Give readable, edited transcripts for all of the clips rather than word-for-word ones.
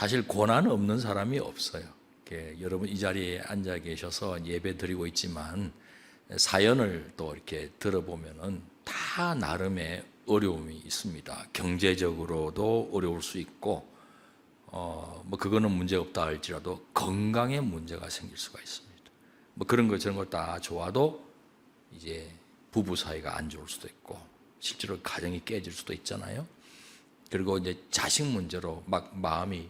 사실 고난 없는 사람이 없어요. 여러분 이 자리에 앉아 계셔서 예배 드리고 있지만 사연을 또 이렇게 들어보면은 다 나름의 어려움이 있습니다. 경제적으로도 어려울 수 있고, 뭐 그거는 문제 없다 할지라도 건강에 문제가 생길 수가 있습니다. 뭐 그런 거 저런 거 다 좋아도 이제 부부 사이가 안 좋을 수도 있고, 실제로 가정이 깨질 수도 있잖아요. 그리고 이제 자식 문제로 막 마음이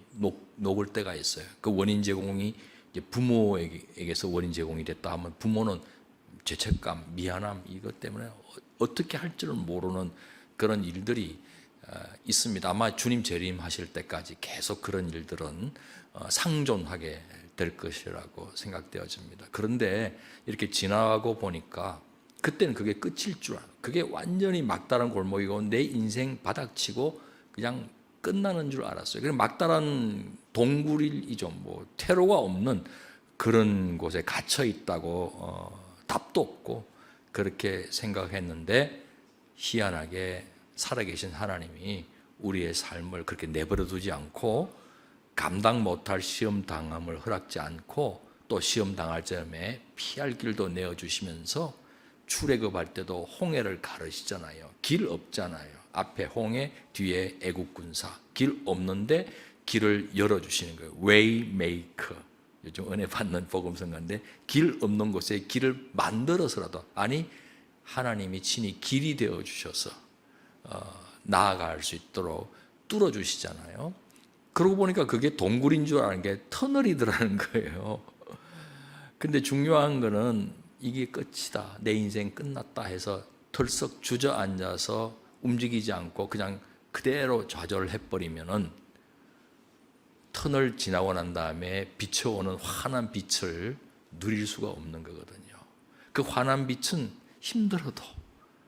녹을 때가 있어요. 그 원인 제공이 이제 부모에게서 원인 제공이 됐다 하면 부모는 죄책감, 미안함 이것 때문에 어떻게 할 줄을 모르는 그런 일들이 있습니다. 아마 주님 재림하실 때까지 계속 그런 일들은 상존하게 될 것이라고 생각되어집니다. 그런데 이렇게 지나가고 보니까 그때는 그게 끝일 줄 알아요. 그게 완전히 막다른 골목이고 내 인생 바닥치고 그냥 끝나는 줄 알았어요. 그래서 막다른 동굴이죠. 뭐 퇴로가 없는 그런 곳에 갇혀 있다고 답도 없고 그렇게 생각했는데, 희한하게 살아계신 하나님이 우리의 삶을 그렇게 내버려 두지 않고 감당 못할 시험 당함을 허락지 않고 또 시험 당할 점에 피할 길도 내어주시면서 출애굽할 때도 홍해를 가르시잖아요. 길 없잖아요. 앞에 홍해, 뒤에 애국 군사. 길 없는데 길을 열어주시는 거예요. 웨이메이커. 요즘 은혜 받는 복음성가인데 길 없는 곳에 길을 만들어서라도, 아니 하나님이 친히 길이 되어 주셔서 나아갈 수 있도록 뚫어 주시잖아요. 그러고 보니까 그게 동굴인 줄 아는 게 터널이더라는 거예요. 근데 중요한 거는 이게 끝이다, 내 인생 끝났다 해서 털썩 주저앉아서 움직이지 않고 그냥 그대로 좌절해버리면은 터널 지나고 난 다음에 비춰오는 환한 빛을 누릴 수가 없는 거거든요. 그 환한 빛은 힘들어도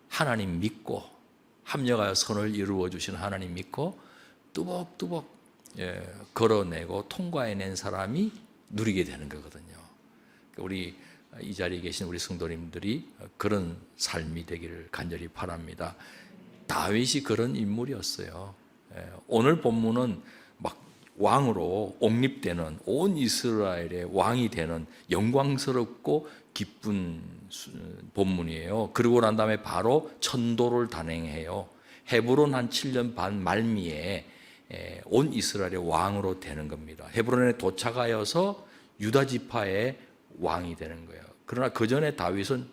하나님 믿고 합력하여 선을 이루어 주시는 하나님 믿고 뚜벅뚜벅 걸어내고 통과해낸 사람이 누리게 되는 거거든요. 우리 이 자리에 계신 우리 성도님들이 그런 삶이 되기를 간절히 바랍니다. 다윗이 그런 인물이었어요. 오늘 본문은 막 왕으로 옹립되는, 온 이스라엘의 왕이 되는 영광스럽고 기쁜 본문이에요. 그러고 난 다음에 바로 천도를 단행해요. 헤브론 한 7년 반 말미에 온 이스라엘의 왕으로 되는 겁니다. 헤브론에 도착하여서 유다 지파의 왕이 되는 거예요. 그러나 그 전에 다윗은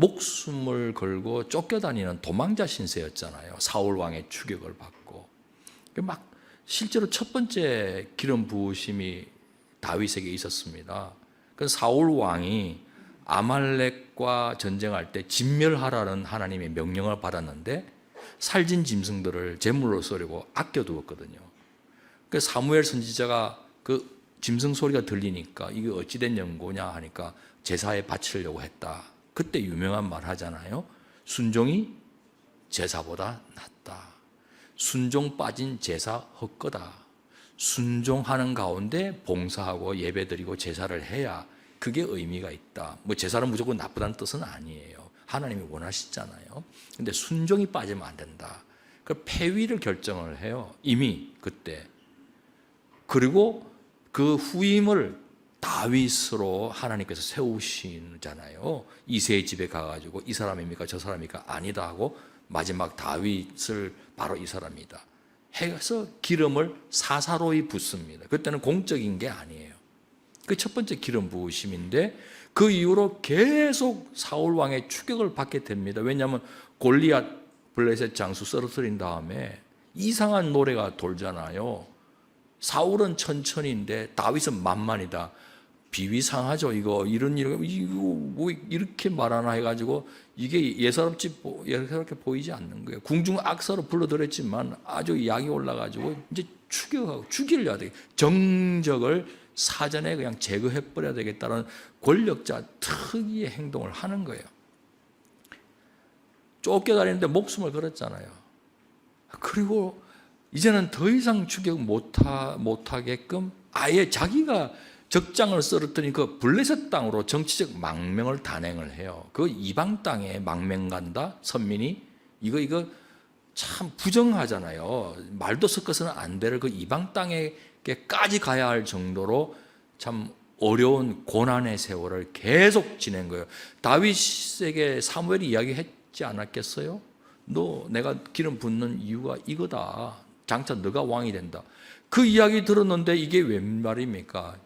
목숨을 걸고 쫓겨다니는 도망자 신세였잖아요. 사울 왕의 추격을 받고. 막 실제로 첫 번째 기름 부으심이 다윗에게 있었습니다. 그 사울 왕이 아말렉과 전쟁할 때 진멸하라는 하나님의 명령을 받았는데 살진 짐승들을 제물로 쓰려고 아껴두었거든요. 그 사무엘 선지자가 그 짐승 소리가 들리니까 이게 어찌된 연고냐 하니까 제사에 바치려고 했다. 그때 유명한 말 하잖아요. 순종이 제사보다 낫다. 순종 빠진 제사 헛거다. 순종하는 가운데 봉사하고 예배드리고 제사를 해야 그게 의미가 있다. 뭐 제사는 무조건 나쁘다는 뜻은 아니에요. 하나님이 원하시잖아요. 근데 순종이 빠지면 안 된다. 그 폐위를 결정을 해요. 이미 그때. 그리고 그 후임을 다윗으로 하나님께서 세우시잖아요. 이새의 집에 가가지고 이 사람입니까 저 사람입니까 아니다 하고 마지막 다윗을 바로 이 사람이다 해서 기름을 사사로이 붓습니다. 그때는 공적인 게 아니에요. 그 첫 번째 기름 부으심인데 그 이후로 계속 사울 왕의 추격을 받게 됩니다. 왜냐하면 골리앗 블레셋 장수 쓰러뜨린 다음에 이상한 노래가 돌잖아요. 사울은 천천히인데 다윗은 만만이다. 비위상하죠. 이거 뭐 이렇게 말하나 해가지고 이게 예사롭게 보이지 않는 거예요. 궁중악사로 불러들였지만 아주 약이 올라가지고 이제 추격하고 죽이려야 돼. 정적을 사전에 그냥 제거해버려야 되겠다는 권력자 특유의 행동을 하는 거예요. 쫓겨다니는데 목숨을 걸었잖아요. 그리고 이제는 더 이상 추격 못하게끔 아예 자기가 적장을 쓰러뜨린 그 블레셋 땅으로 정치적 망명을 단행을 해요. 그 이방 땅에 망명 간다? 선민이? 이거 참 부정하잖아요. 말도 섞어서는 안 될 그 이방 땅에까지 가야 할 정도로 참 어려운 고난의 세월을 계속 지낸 거예요. 다윗에게 사무엘이 이야기했지 않았겠어요? 너 내가 기름 붓는 이유가 이거다. 장차 너가 왕이 된다. 그 이야기 들었는데 이게 웬 말입니까?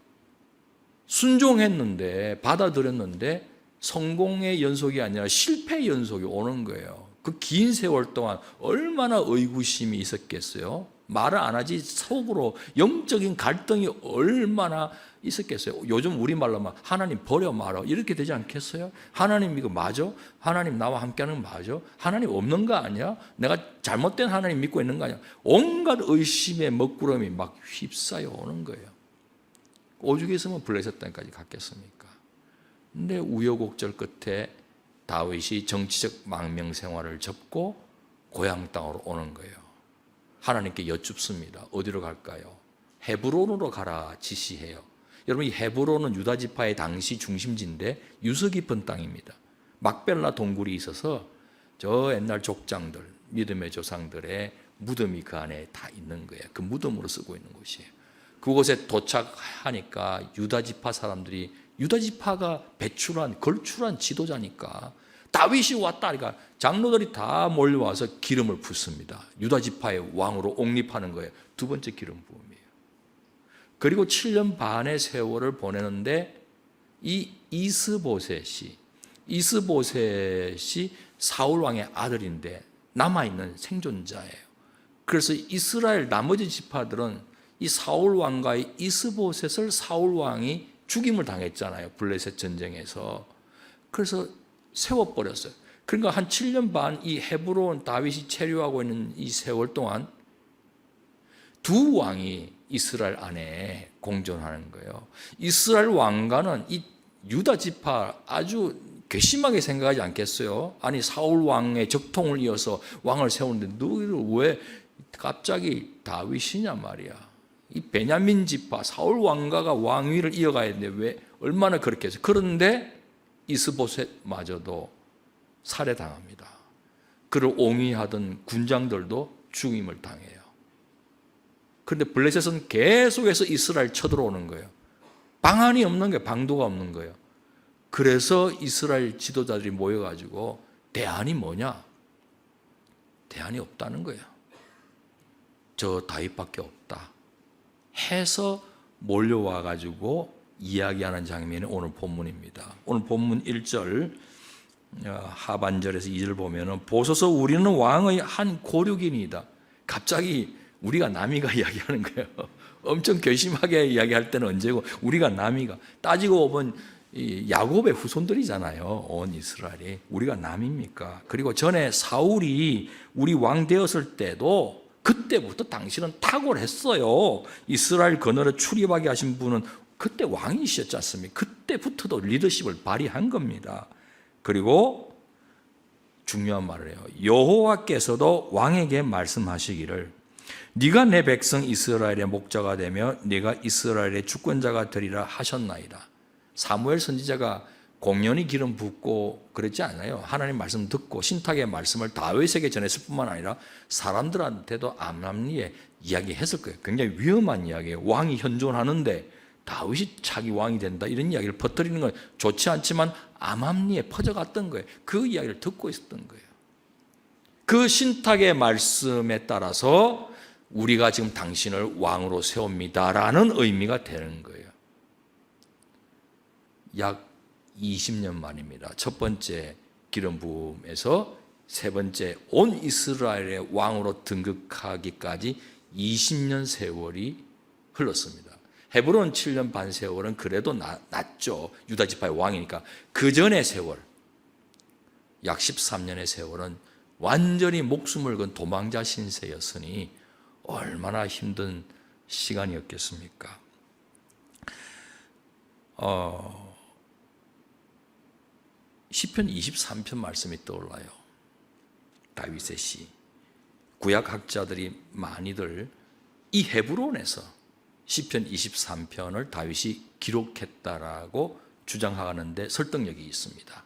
순종했는데 받아들였는데 성공의 연속이 아니라 실패의 연속이 오는 거예요. 그 긴 세월 동안 얼마나 의구심이 있었겠어요? 말을 안 하지 속으로 영적인 갈등이 얼마나 있었겠어요? 요즘 우리말로 막 하나님 버려 말아 이렇게 되지 않겠어요? 하나님 이거 맞아? 하나님 나와 함께하는 거 맞아? 하나님 없는 거 아니야? 내가 잘못된 하나님 믿고 있는 거 아니야? 온갖 의심의 먹구름이 막 휩싸여 오는 거예요. 오죽 있으면 블레셋 땅까지 갔겠습니까? 근데 우여곡절 끝에 다윗이 정치적 망명 생활을 접고 고향 땅으로 오는 거예요. 하나님께 여쭙습니다. 어디로 갈까요? 헤브론으로 가라 지시해요. 여러분, 이 헤브론은 유다 지파의 당시 중심지인데 유서 깊은 땅입니다. 막벨라 동굴이 있어서 저 옛날 족장들, 믿음의 조상들의 무덤이 그 안에 다 있는 거예요. 그 무덤으로 쓰고 있는 곳이에요. 그곳에 도착하니까 유다 지파 사람들이, 유다 지파가 배출한 걸출한 지도자니까 다윗이 왔다. 그러니까 장로들이 다 몰려와서 기름을 붓습니다. 유다 지파의 왕으로 옹립하는 거예요. 두 번째 기름 부음이에요. 그리고 7년 반의 세월을 보내는데 이 이스보셋이 사울 왕의 아들인데 남아있는 생존자예요. 그래서 이스라엘 나머지 지파들은 이 사울 왕과의 이스보셋을 사울 왕이 죽임을 당했잖아요. 블레셋 전쟁에서. 그래서 세워버렸어요. 그러니까 한 7년 반 이 헤브론 다윗이 체류하고 있는 이 세월 동안 두 왕이 이스라엘 안에 공존하는 거예요. 이스라엘 왕가는 이 유다 지파 아주 괘씸하게 생각하지 않겠어요? 아니 사울 왕의 적통을 이어서 왕을 세우는데 너희들 왜 갑자기 다윗이냐 말이야. 이 베냐민 지파 사울 왕가가 왕위를 이어가야 되는데 왜 얼마나 그렇게 해서. 그런데 이스보셋마저도 살해당합니다. 그를 옹위하던 군장들도 죽임을 당해요. 그런데 블레셋은 계속해서 이스라엘 쳐들어오는 거예요. 방안이 없는 거예요. 방도가 없는 거예요. 그래서 이스라엘 지도자들이 모여가지고 대안이 뭐냐? 대안이 없다는 거예요. 저 다윗밖에 없다 해서 몰려와가지고 이야기하는 장면이 오늘 본문입니다. 오늘 본문 1절 하반절에서 2절 보면은 보소서 우리는 왕의 한 고륙이니이다. 갑자기 우리가 남이가 이야기하는 거예요. 엄청 괘씸하게 이야기할 때는 언제고 우리가 남이가. 따지고 보면 야곱의 후손들이잖아요. 온 이스라엘이. 우리가 남입니까? 그리고 전에 사울이 우리 왕 되었을 때도 그때부터 당신은 탁월했어요. 이스라엘 건너로 출입하게 하신 분은 그때 왕이셨지 않습니까? 그때부터도 리더십을 발휘한 겁니다. 그리고 중요한 말을 해요. 여호와께서도 왕에게 말씀하시기를 네가 내 백성 이스라엘의 목자가 되며 네가 이스라엘의 주권자가 되리라 하셨나이다. 사무엘 선지자가 공연히 기름 붓고 그랬지 않아요. 하나님 말씀 듣고 신탁의 말씀을 다윗에게 전했을 뿐만 아니라 사람들한테도 암암리에 이야기했을 거예요. 굉장히 위험한 이야기예요. 왕이 현존하는데 다윗이 자기 왕이 된다 이런 이야기를 퍼뜨리는 건 좋지 않지만 암암리에 퍼져갔던 거예요. 그 이야기를 듣고 있었던 거예요. 그 신탁의 말씀에 따라서 우리가 지금 당신을 왕으로 세웁니다라는 의미가 되는 거예요. 약 20년 만입니다. 첫 번째 기름 부음에서 세 번째 온 이스라엘의 왕으로 등극하기까지 20년 세월이 흘렀습니다. 헤브론 7년 반 세월은 그래도 낮죠. 유다 지파의 왕이니까. 그 전의 세월, 약 13년의 세월은 완전히 목숨을 건 도망자 신세였으니 얼마나 힘든 시간이었겠습니까? 시편 23편 말씀이 떠올라요. 다윗의 시. 구약학자들이 많이들 이 헤브론에서 시편 23편을 다윗이 기록했다라고 주장하는데 설득력이 있습니다.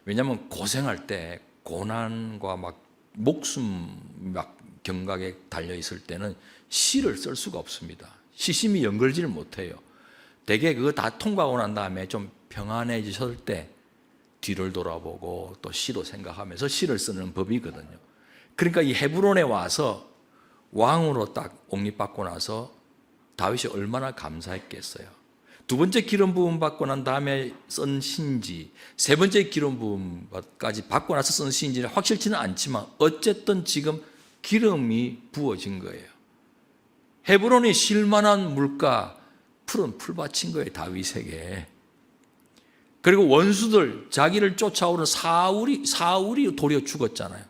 왜냐하면 고생할 때 고난과 막 목숨 막 경각에 달려 있을 때는 시를 쓸 수가 없습니다. 시심이 연결지를 못해요. 대개 그거 다 통과하고 난 다음에 좀 평안해지실 때 뒤를 돌아보고 또 시도 생각하면서 시를 쓰는 법이거든요. 그러니까 이 헤브론에 와서 왕으로 딱 옹립받고 나서 다윗이 얼마나 감사했겠어요. 두 번째 기름 부음 받고 난 다음에 쓴 신지, 세 번째 기름 부음까지 받고 나서 쓴 신지는 확실치는 않지만 어쨌든 지금 기름이 부어진 거예요. 헤브론이 쉴만한 물가, 푸른 풀밭인 거예요, 다윗에게. 그리고 원수들, 자기를 쫓아오는 사울이 도리어 죽었잖아요.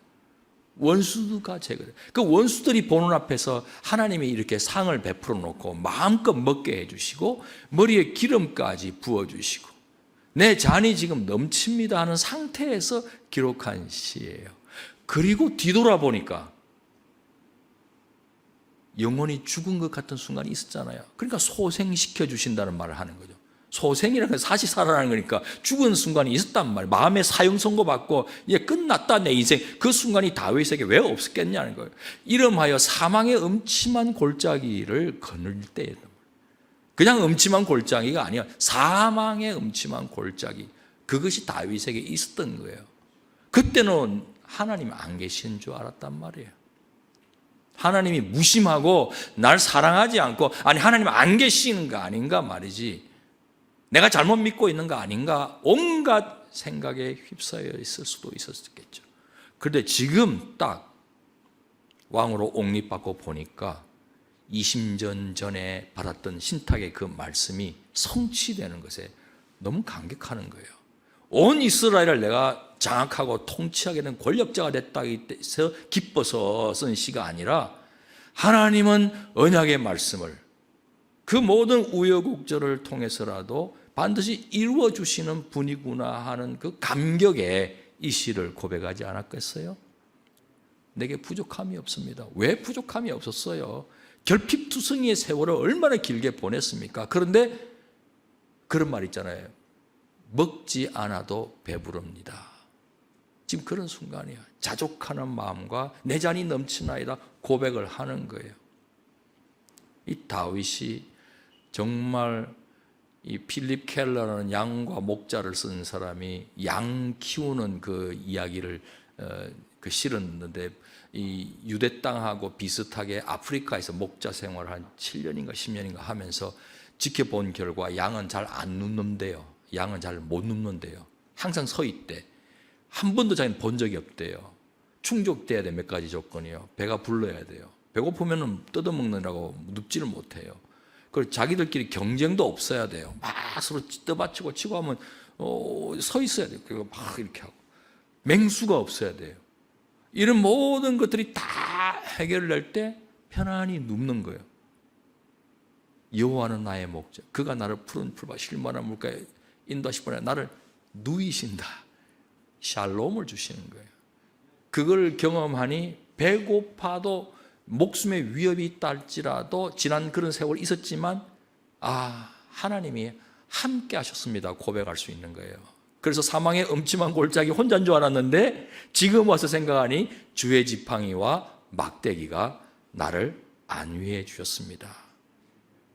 원수가 제거돼요. 그 원수들이 보는 앞에서 하나님이 이렇게 상을 베풀어 놓고 마음껏 먹게 해주시고 머리에 기름까지 부어주시고 내 잔이 지금 넘칩니다 하는 상태에서 기록한 시예요. 그리고 뒤돌아보니까 영혼이 죽은 것 같은 순간이 있었잖아요. 그러니까 소생시켜 주신다는 말을 하는 거죠. 소생이라는 건 사시 살아나는 거니까 죽은 순간이 있었단 말이에요. 마음의 사형 선고받고 이제 끝났다 내 인생. 그 순간이 다윗에게 왜 없었겠냐는 거예요. 이름하여 사망의 음침한 골짜기를 거닐 때예요. 그냥 음침한 골짜기가 아니야. 사망의 음침한 골짜기. 그것이 다윗에게 있었던 거예요. 그때는 하나님 안 계시는 줄 알았단 말이에요. 하나님이 무심하고 날 사랑하지 않고 아니 하나님 안 계시는 거 아닌가 말이지. 내가 잘못 믿고 있는 거 아닌가 온갖 생각에 휩싸여 있을 수도 있었겠죠. 그런데 지금 딱 왕으로 옹립받고 보니까 20년 전에 받았던 신탁의 그 말씀이 성취되는 것에 너무 감격하는 거예요. 온 이스라엘을 내가 장악하고 통치하게 된 권력자가 됐다 해서 기뻐서 쓴 시가 아니라 하나님은 언약의 말씀을 그 모든 우여곡절을 통해서라도 반드시 이루어 주시는 분이구나 하는 그 감격에 이 시를 고백하지 않았겠어요? 내게 부족함이 없습니다. 왜 부족함이 없었어요? 결핍투성이의 세월을 얼마나 길게 보냈습니까? 그런데 그런 말 있잖아요. 먹지 않아도 배부릅니다. 지금 그런 순간이야. 자족하는 마음과 내 잔이 넘치나이다 고백을 하는 거예요. 이 다윗이 정말 이 필립 켈러라는 양과 목자를 쓴 사람이 양 키우는 그 이야기를 그 실었는데 이 유대 땅하고 비슷하게 아프리카에서 목자 생활을 한 7년인가 10년인가 하면서 지켜본 결과 양은 잘 안 눕는데요. 양은 잘 못 눕는데요. 항상 서 있대. 한 번도 자기는 본 적이 없대요. 충족돼야 돼 몇 가지 조건이요. 배가 불러야 돼요. 배고프면 뜯어먹느라고 눕지를 못해요. 그리고 자기들끼리 경쟁도 없어야 돼요. 막 서로 떠받치고 치고 하면 서 있어야 돼요. 그리고 막 이렇게 하고 맹수가 없어야 돼요. 이런 모든 것들이 다 해결될 때 편안히 눕는 거예요. 여호와는 나의 목자, 그가 나를 푸른 풀밭 쉴만한 물가에 인도하시고 나를 누이신다. 샬롬을 주시는 거예요. 그걸 경험하니 배고파도 목숨의 위협이 있다 할지라도 지난 그런 세월이 있었지만 하나님이 함께 하셨습니다 고백할 수 있는 거예요. 그래서 사망의 음침한 골짜기 혼자인 줄 알았는데 지금 와서 생각하니 주의 지팡이와 막대기가 나를 안위해 주셨습니다.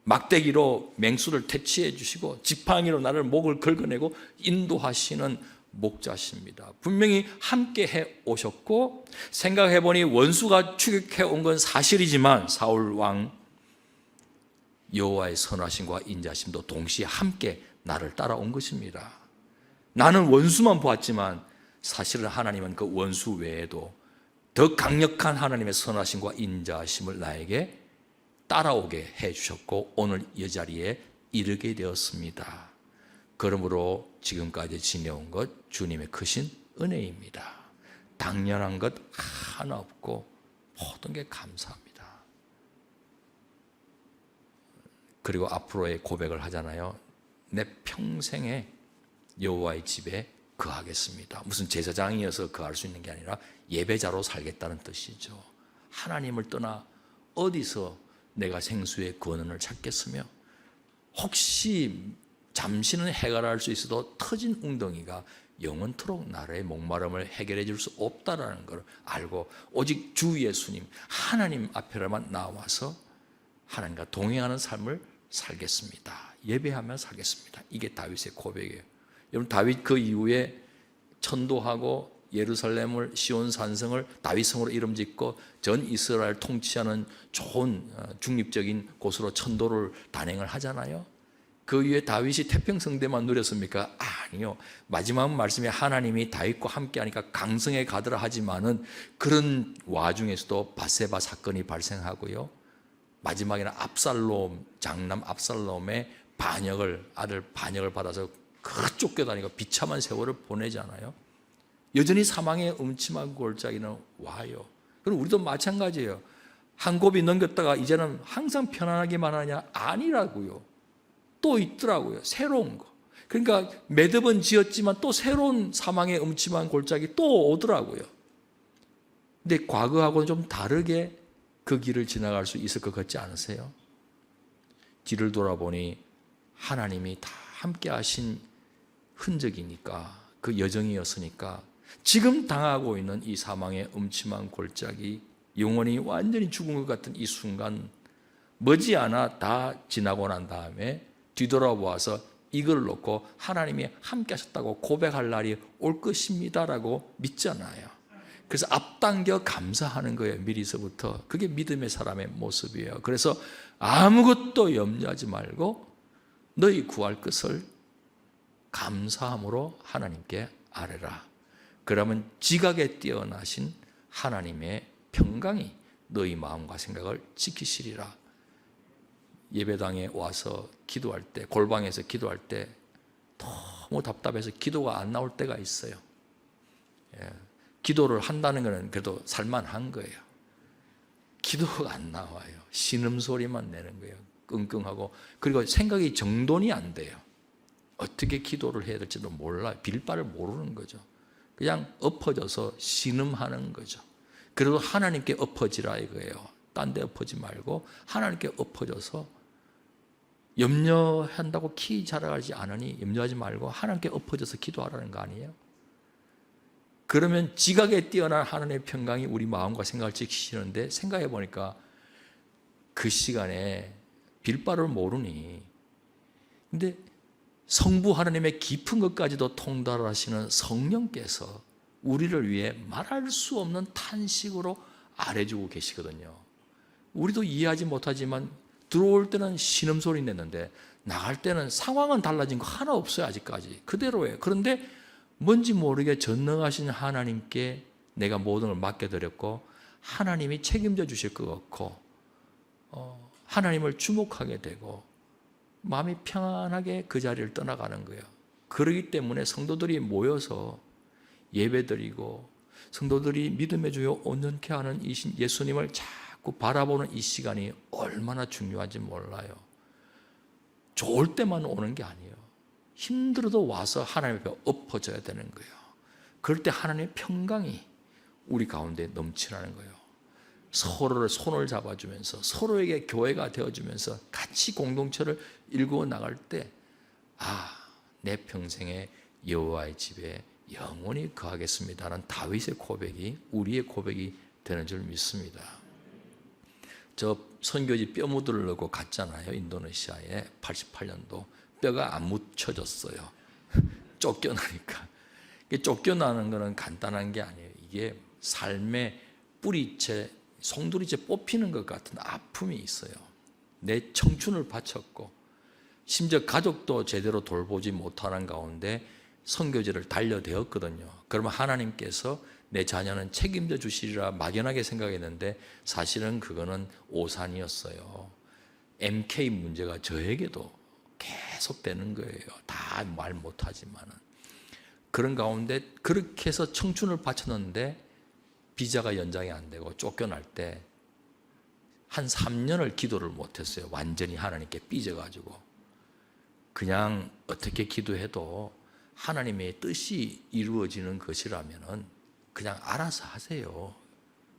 막대기로 맹수를 퇴치해 주시고 지팡이로 나를 목을 긁어내고 인도하시는 목자십니다. 분명히 함께 해 오셨고 생각해 보니 원수가 추격해 온 건 사실이지만 사울 왕 여호와의 선하심과 인자심도 동시에 함께 나를 따라온 것입니다. 나는 원수만 보았지만 사실은 하나님은 그 원수 외에도 더 강력한 하나님의 선하심과 인자심을 나에게 따라오게 해 주셨고 오늘 이 자리에 이르게 되었습니다. 그러므로 지금까지 지내온 것 주님의 크신 은혜입니다. 당연한 것 하나 없고 모든 게 감사합니다. 그리고 앞으로의 고백을 하잖아요. 내 평생에 여호와의 집에 거하겠습니다. 무슨 제사장이어서 거할 수 있는 게 아니라 예배자로 살겠다는 뜻이죠. 하나님을 떠나 어디서 내가 생수의 근원을 찾겠으며 혹시 잠시는 해결할 수 있어도 터진 웅덩이가 영원토록 나라의 목마름을 해결해 줄 수 없다라는 걸 알고 오직 주 예수님 하나님 앞에만 나와서 하나님과 동행하는 삶을 살겠습니다. 예배하며 살겠습니다. 이게 다윗의 고백이에요. 여러분, 다윗 그 이후에 천도하고 예루살렘을 시온 산성을 다윗성으로 이름 짓고 전 이스라엘 통치하는 좋은 중립적인 곳으로 천도를 단행을 하잖아요. 그 이후에 다윗이 태평성대만 누렸습니까? 아니요. 마지막 말씀에 하나님이 다윗과 함께하니까 강성에 가더라 하지만은 그런 와중에서도 밧세바 사건이 발생하고요. 마지막에는 압살롬, 장남 압살롬의 아들 반역을 받아서 쫓겨다니고 비참한 세월을 보내잖아요. 여전히 사망의 음침한 골짜기는 와요. 그럼 우리도 마찬가지예요. 한 고비 넘겼다가 이제는 항상 편안하게만 하냐? 아니라고요. 또 있더라고요. 새로운 거. 그러니까 매듭은 지었지만 또 새로운 사망의 음침한 골짜기 또 오더라고요. 근데 과거하고는 좀 다르게 그 길을 지나갈 수 있을 것 같지 않으세요? 뒤를 돌아보니 하나님이 다 함께 하신 흔적이니까, 그 여정이었으니까 지금 당하고 있는 이 사망의 음침한 골짜기, 영혼이 완전히 죽은 것 같은 이 순간 머지않아 다 지나고 난 다음에 뒤돌아보아서 이걸 놓고 하나님이 함께 하셨다고 고백할 날이 올 것입니다라고 믿잖아요. 그래서 앞당겨 감사하는 거예요. 미리서부터. 그게 믿음의 사람의 모습이에요. 그래서 아무것도 염려하지 말고 너희 구할 것을 감사함으로 하나님께 아뢰라. 그러면 지각에 뛰어나신 하나님의 평강이 너희 마음과 생각을 지키시리라. 예배당에 와서 기도할 때, 골방에서 기도할 때 너무 답답해서 기도가 안 나올 때가 있어요. 기도를 한다는 것은 그래도 살만한 거예요. 기도가 안 나와요. 신음소리만 내는 거예요. 끙끙하고. 그리고 생각이 정돈이 안 돼요. 어떻게 기도를 해야 될지도 몰라요. 빌바를 모르는 거죠. 그냥 엎어져서 신음하는 거죠. 그래도 하나님께 엎어지라 이거예요. 딴 데 엎어지 말고 하나님께 엎어져서, 염려한다고 키 자라가지 않으니 염려하지 말고 하나님께 엎어져서 기도하라는 거 아니에요? 그러면 지각에 뛰어난 하나님의 평강이 우리 마음과 생각을 지키시는데, 생각해 보니까 그 시간에 빌바를 모르니, 근데 성부 하나님의 깊은 것까지도 통달하시는 성령께서 우리를 위해 말할 수 없는 탄식으로 아뢰주고 계시거든요. 우리도 이해하지 못하지만 들어올 때는 신음소리 냈는데 나갈 때는 상황은 달라진 거 하나 없어요. 아직까지 그대로예요. 그런데 뭔지 모르게 전능하신 하나님께 내가 모든 걸 맡겨드렸고 하나님이 책임져 주실 것 같고 하나님을 주목하게 되고 마음이 평안하게 그 자리를 떠나가는 거예요. 그러기 때문에 성도들이 모여서 예배드리고 성도들이 믿음의 주요 온전케 하는 이 예수님을 자꾸 바라보는 이 시간이 얼마나 중요한지 몰라요. 좋을 때만 오는 게 아니에요. 힘들어도 와서 하나님 앞에 엎어져야 되는 거예요. 그럴 때 하나님의 평강이 우리 가운데 넘치라는 거예요. 서로를 손을 잡아주면서 서로에게 교회가 되어주면서 같이 공동체를 일구어 나갈 때, 내 평생에 여호와의 집에 영원히 거하겠습니다라는 다윗의 고백이 우리의 고백이 되는 줄 믿습니다. 저 선교지 뼈 묻으려고 갔잖아요. 인도네시아에 88년도 뼈가 안 묻혀졌어요. 쫓겨나니까. 쫓겨나는 것은 간단한 게 아니에요. 이게 삶의 뿌리채, 송두리째 뽑히는 것 같은 아픔이 있어요. 내 청춘을 바쳤고 심지어 가족도 제대로 돌보지 못하는 가운데 선교지를 달려대었거든요. 그러면 하나님께서 내 자녀는 책임져 주시리라 막연하게 생각했는데 사실은 그거는 오산이었어요. MK 문제가 저에게도 계속되는 거예요. 다 말 못하지만은. 그런 가운데 그렇게 해서 청춘을 바쳤는데 비자가 연장이 안 되고 쫓겨날 때 한 3년을 기도를 못했어요. 완전히 하나님께 삐져가지고. 그냥 어떻게 기도해도 하나님의 뜻이 이루어지는 것이라면은 그냥 알아서 하세요.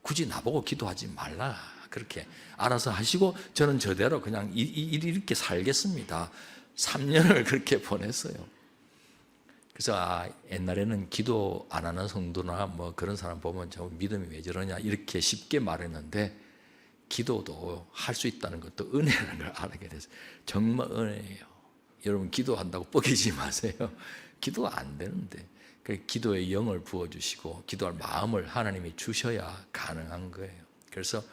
굳이 나보고 기도하지 말라. 그렇게 알아서 하시고 저는 저대로 그냥 이렇게 살겠습니다. 3년을 그렇게 보냈어요. 그래서 옛날에는 기도 안 하는 성도나 뭐 그런 사람 보면 저 믿음이 왜 저러냐 이렇게 쉽게 말했는데, 기도도 할 수 있다는 것도 은혜라는 걸 알게 됐어요. 정말 은혜예요. 여러분 기도한다고 뻐기지 마세요. 기도가 안 되는데 기도의 영을 부어주시고 기도할 마음을 하나님이 주셔야 가능한 거예요. 그래서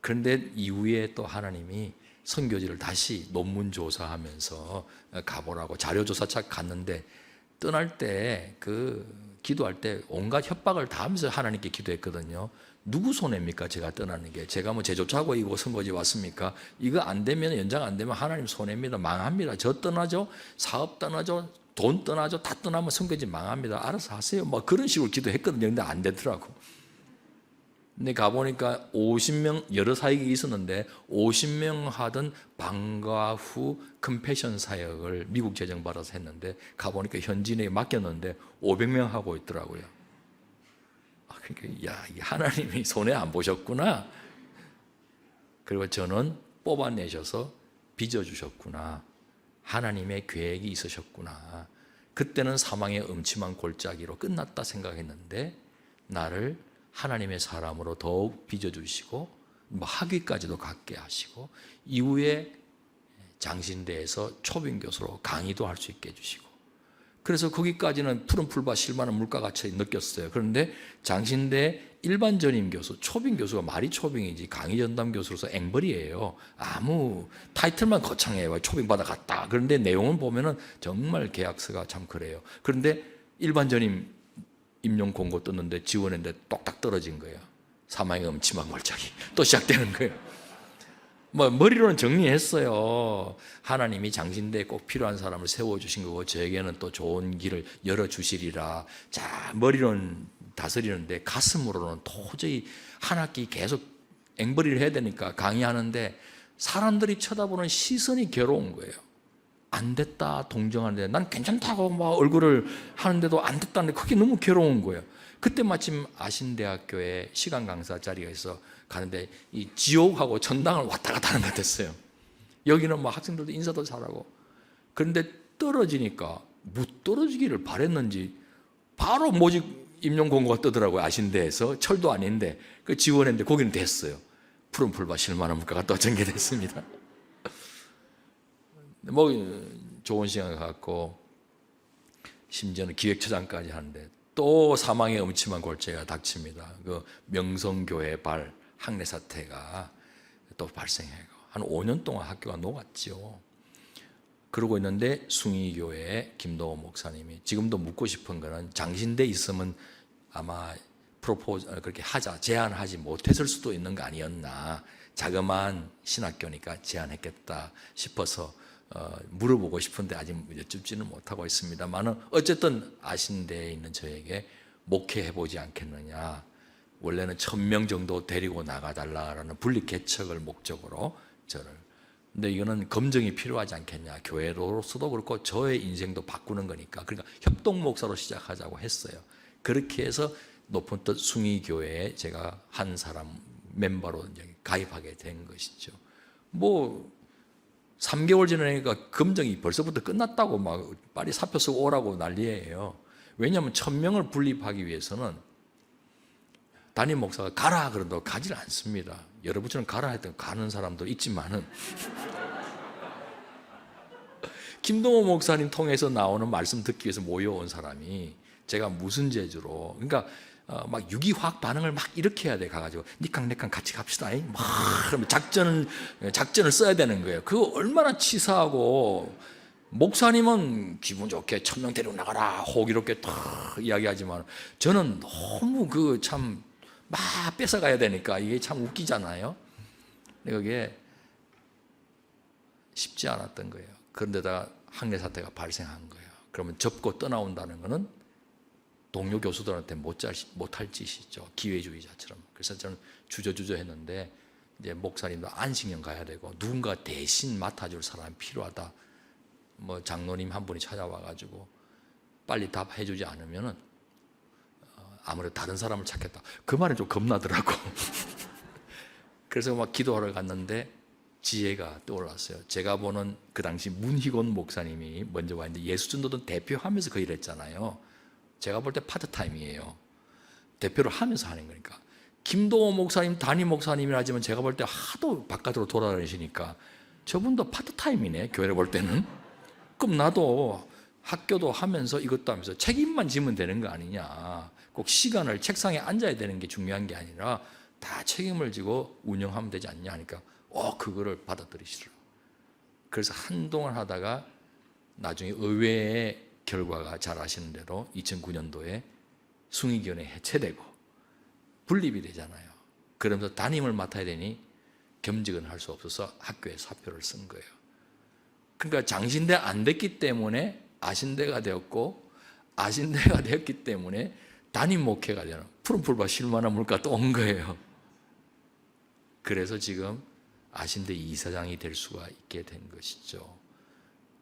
그런데 이후에 또 하나님이 선교지를 다시 논문 조사하면서 가보라고 자료조사차 갔는데, 떠날 때 기도할 때 온갖 협박을 다 하면서 하나님께 기도했거든요. 누구 손해입니까? 제가 떠나는 게. 제가 뭐 제조차고 이거 선거지 왔습니까? 이거 안 되면, 연장 안 되면 하나님 손해입니다. 망합니다. 저 떠나죠. 사업 떠나죠. 돈 떠나죠. 다 떠나면 선거지 망합니다. 알아서 하세요. 뭐 그런 식으로 기도했거든요. 근데 안 되더라고. 근데 가보니까 50명, 여러 사역이 있었는데 50명 하던 방과 후 컴패션 사역을 미국 재정받아서 했는데, 가보니까 현지인에게 맡겼는데 500명 하고 있더라고요. 그러니까 야, 하나님이 손해 안 보셨구나. 그리고 저는 뽑아내셔서 빚어주셨구나. 하나님의 계획이 있으셨구나. 그때는 사망의 음침한 골짜기로 끝났다 생각했는데, 나를 하나님의 사람으로 더욱 빚어주시고 학위까지도 갖게 하시고, 이후에 장신대에서 초빙교수로 강의도 할 수 있게 해주시고, 그래서 거기까지는 푸른 풀밭 실만한 물가같이 느꼈어요. 그런데 장신대 일반 전임 교수, 초빙 교수가 말이 초빙이지 강의 전담 교수로서 앵벌이에요. 아무 타이틀만 거창해요. 초빙 받아갔다. 그런데 내용을 보면은 정말 계약서가 참 그래요. 그런데 일반 전임 임용 공고 떴는데 지원했는데 똑딱 떨어진 거예요. 사망의 음침한 골짜기 또 시작되는 거예요. 뭐 머리로는 정리했어요. 하나님이 장신대에 꼭 필요한 사람을 세워주신 거고, 저에게는 또 좋은 길을 열어주시리라. 자, 머리로는 다스리는데 가슴으로는 도저히 한 학기 계속 앵벌이를 해야 되니까 강의하는데 사람들이 쳐다보는 시선이 괴로운 거예요. 안 됐다 동정하는데 난 괜찮다고 막 얼굴을 하는데도 안 됐다는데 그게 너무 괴로운 거예요. 그때 마침 아신대학교에 시간 강사 자리가 있어 가는데 이 지옥하고 전당을 왔다 갔다 하는 것 같았어요. 여기는 뭐 학생들도 인사도 잘하고, 그런데 떨어지니까 못 떨어지기를 바랬는지 바로 모집 임용 공고가 뜨더라고요. 아신대에서 철도 아닌데 그 지원했는데 거기는 됐어요. 푸른 풀밭 실만한 물가가 또 전개됐습니다. 뭐 좋은 시간 갖고 심지어는 기획처장까지 하는데 또 사망의 음침한 골짜기가 닥칩니다. 그 명성교회 발 학내 사태가 또 발생해요. 한 5년 동안 학교가 녹았죠. 그러고 있는데 숭의교회 김동호 목사님이, 지금도 묻고 싶은 거는 장신대 있으면 아마 그렇게 하자 제안하지 못했을 수도 있는 거 아니었나, 자그마한 신학교니까 제안했겠다 싶어서 물어보고 싶은데 아직 여쭙지는 못하고 있습니다만, 어쨌든 아신대에 있는 저에게 목회해보지 않겠느냐, 원래는 1000명 정도 데리고 나가달라는 분리개척을 목적으로 저를, 근데 이거는 검증이 필요하지 않겠냐, 교회로서도 그렇고 저의 인생도 바꾸는 거니까, 그러니까 협동 목사로 시작하자고 했어요. 그렇게 해서 높은 뜻 숭의교회에 제가 한 사람 멤버로 이제 가입하게 된 것이죠. 뭐 3개월 지나니까 검증이 벌써부터 끝났다고 막 빨리 사표 쓰고 오라고 난리예요. 왜냐하면 1000명을 분립하기 위해서는 담임 목사가 가라 그런다고 가지 않습니다. 여러분처럼 가라 했던 가는 사람도 있지만은 김동호 목사님 통해서 나오는 말씀 듣기 위해서 모여온 사람이 제가 무슨 재주로, 그러니까 막 유기화학 반응을 막 일으켜야 돼. 가가지고 니캉 내캉 같이 갑시다. 막 그러면 작전을 써야 되는 거예요. 그거 얼마나 치사하고, 목사님은 기분 좋게 1000명 데리고 나가라 호기롭게 탁 이야기하지만 저는 너무 참 막 뺏어가야 되니까 이게 참 웃기잖아요. 근데 그게 쉽지 않았던 거예요. 그런데다가 학내 사태가 발생한 거예요. 그러면 접고 떠나온다는 거는 동료 교수들한테 못할 짓이죠. 기회주의자처럼. 그래서 저는 주저주저 했는데, 이제 목사님도 안식년 가야 되고 누군가 대신 맡아줄 사람이 필요하다. 뭐 장로님 한 분이 찾아와가지고 빨리 답해주지 않으면은 아무래도 다른 사람을 찾겠다. 그 말이 좀 겁나더라고. 그래서 막 기도하러 갔는데 지혜가 떠올랐어요. 제가 보는 그 당시 문희곤 목사님이 먼저 와 있는데 예수전도단 대표하면서 그 일을 했잖아요. 제가 볼 때 파트타임이에요. 대표를 하면서 하는 거니까. 김동호 목사님, 담임 목사님이라지만 제가 볼 때 하도 바깥으로 돌아다니시니까 저분도 파트타임이네, 교회를 볼 때는. 그럼 나도 학교도 하면서 이것도 하면서 책임만 지면 되는 거 아니냐. 꼭 시간을 책상에 앉아야 되는 게 중요한 게 아니라 다 책임을 지고 운영하면 되지 않냐 하니까 그거를 받아들이시더라고요. 그래서 한동안 하다가 나중에 의외의 결과가 잘 아시는 대로 2009년도에 숭의위원회 해체되고 분립이 되잖아요. 그러면서 담임을 맡아야 되니 겸직은 할 수 없어서 학교에 사표를 쓴 거예요. 그러니까 장신대 안 됐기 때문에 아신대가 되었고, 아신대가 되었기 때문에 담임 목회가 되는 푸른풀밭 실만한 물가 또 온 거예요. 그래서 지금 아신대 이사장이 될 수가 있게 된 것이죠.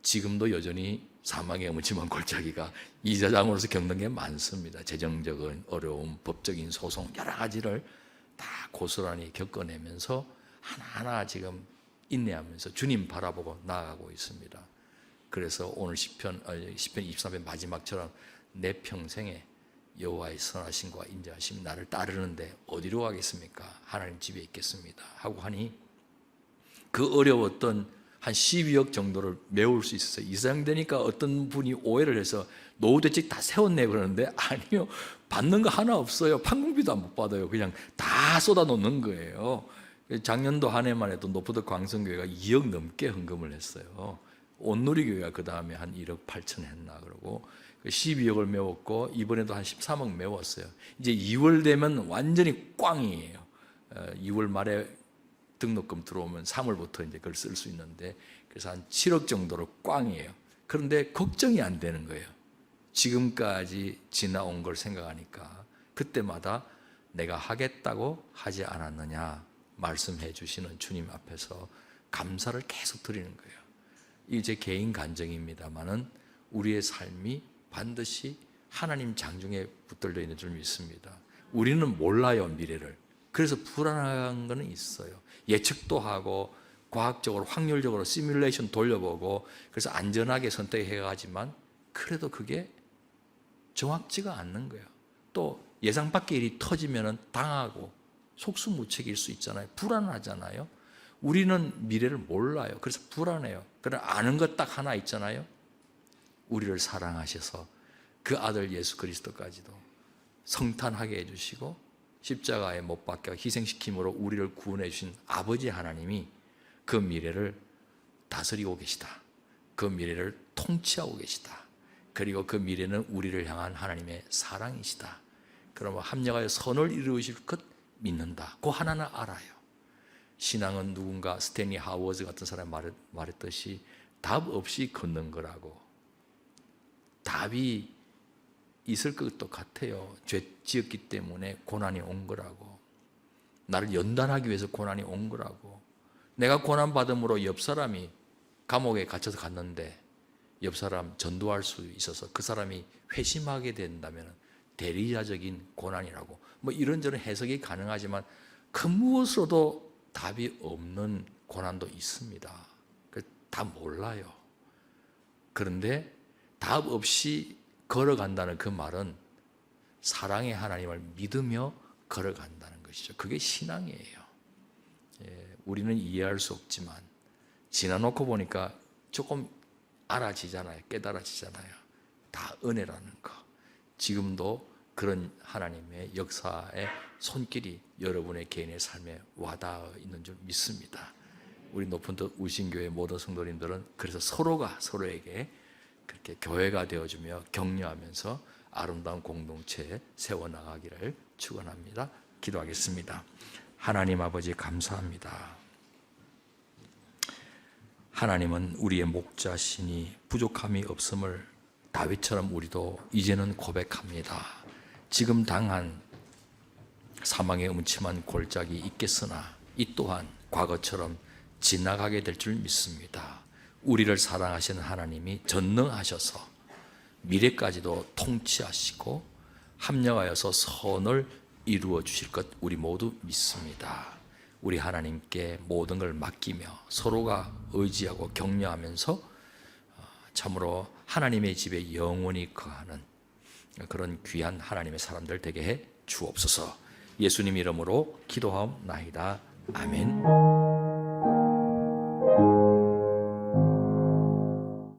지금도 여전히 사망의 음침한 골짜기가 이사장으로서 겪는 게 많습니다. 재정적인 어려움, 법적인 소송 여러 가지를 다 고스란히 겪어내면서 하나하나 지금 인내하면서 주님 바라보고 나아가고 있습니다. 그래서 오늘 시편 23편 마지막처럼 내 평생에 여호와의 선하심과 인자하심이 나를 따르는데 어디로 가겠습니까? 하나님 집에 있겠습니다 하고 하니 그 어려웠던 한 12억 정도를 메울 수 있었어요. 이사장 되니까 어떤 분이 오해를 해서 노후대책 다 세웠네 그러는데 아니요, 받는 거 하나 없어요. 판공비도 못 받아요. 그냥 다 쏟아놓는 거예요. 작년도 한 해만 해도 노포드 광성교회가 2억 넘게 헌금을 했어요. 온누리교회가 그 다음에 한 1억 8천 했나 그러고 12억을 메웠고 이번에도 한 13억 메웠어요. 이제 2월 되면 완전히 꽝이에요. 2월 말에 등록금 들어오면 3월부터 이제 그걸 쓸 수 있는데 그래서 한 7억 정도로 꽝이에요. 그런데 걱정이 안 되는 거예요. 지금까지 지나온 걸 생각하니까 그때마다 내가 하겠다고 하지 않았느냐 말씀해 주시는 주님 앞에서 감사를 계속 드리는 거예요. 이게 제 개인 간증입니다만은 우리의 삶이 반드시 하나님 장중에 붙들려 있는 줄 믿습니다. 우리는 몰라요, 미래를. 그래서 불안한 거는 있어요. 예측도 하고 과학적으로 확률적으로 시뮬레이션 돌려보고 그래서 안전하게 선택해 가지만 그래도 그게 정확지가 않는 거예요. 또 예상 밖의 일이 터지면 당하고 속수무책일 수 있잖아요. 불안하잖아요. 우리는 미래를 몰라요. 그래서 불안해요. 그러나 아는 것 딱 하나 있잖아요. 우리를 사랑하셔서 그 아들 예수 그리스도까지도 성탄하게 해주시고 십자가에 못 박혀 희생시킴으로 우리를 구원해 주신 아버지 하나님이 그 미래를 다스리고 계시다. 그 미래를 통치하고 계시다. 그리고 그 미래는 우리를 향한 하나님의 사랑이시다. 그러면 합력하여 선을 이루실 것 믿는다. 그 하나는 알아요. 신앙은 누군가 스탠리 하워즈 같은 사람이 말했듯이 답 없이 걷는 거라고. 답이 있을 것도 같아요. 죄 지었기 때문에 고난이 온 거라고. 나를 연단하기 위해서 고난이 온 거라고. 내가 고난받음으로 옆 사람이 감옥에 갇혀서 갔는데 옆 사람 전도할 수 있어서 그 사람이 회심하게 된다면 대리자적인 고난이라고. 뭐 이런저런 해석이 가능하지만 그 무엇으로도 답이 없는 고난도 있습니다. 다 몰라요. 그런데 답 없이 걸어간다는 그 말은 사랑의 하나님을 믿으며 걸어간다는 것이죠. 그게 신앙이에요. 우리는 이해할 수 없지만 지나놓고 보니까 조금 알아지잖아요. 깨달아지잖아요. 다 은혜라는 거. 지금도 그런 하나님의 역사의 손길이 여러분의 개인의 삶에 와닿아 있는 줄 믿습니다. 우리 높은 뜻 우신교회 모든 성도님들은 그래서 서로가 서로에게 그렇게 교회가 되어주며 격려하면서 아름다운 공동체에 세워나가기를 축원합니다. 기도하겠습니다. 하나님 아버지 감사합니다. 하나님은 우리의 목자시니 부족함이 없음을 다윗처럼 우리도 이제는 고백합니다. 지금 당한 사망의 음침한 골짜기 있겠으나 이 또한 과거처럼 지나가게 될 줄 믿습니다. 우리를 사랑하시는 하나님이 전능하셔서 미래까지도 통치하시고 합력하여서 선을 이루어 주실 것 우리 모두 믿습니다. 우리 하나님께 모든 걸 맡기며 서로가 의지하고 격려하면서 참으로 하나님의 집에 영원히 거하는 그런 귀한 하나님의 사람들 되게 해 주옵소서. 예수님 이름으로 기도하옵나이다. 아멘.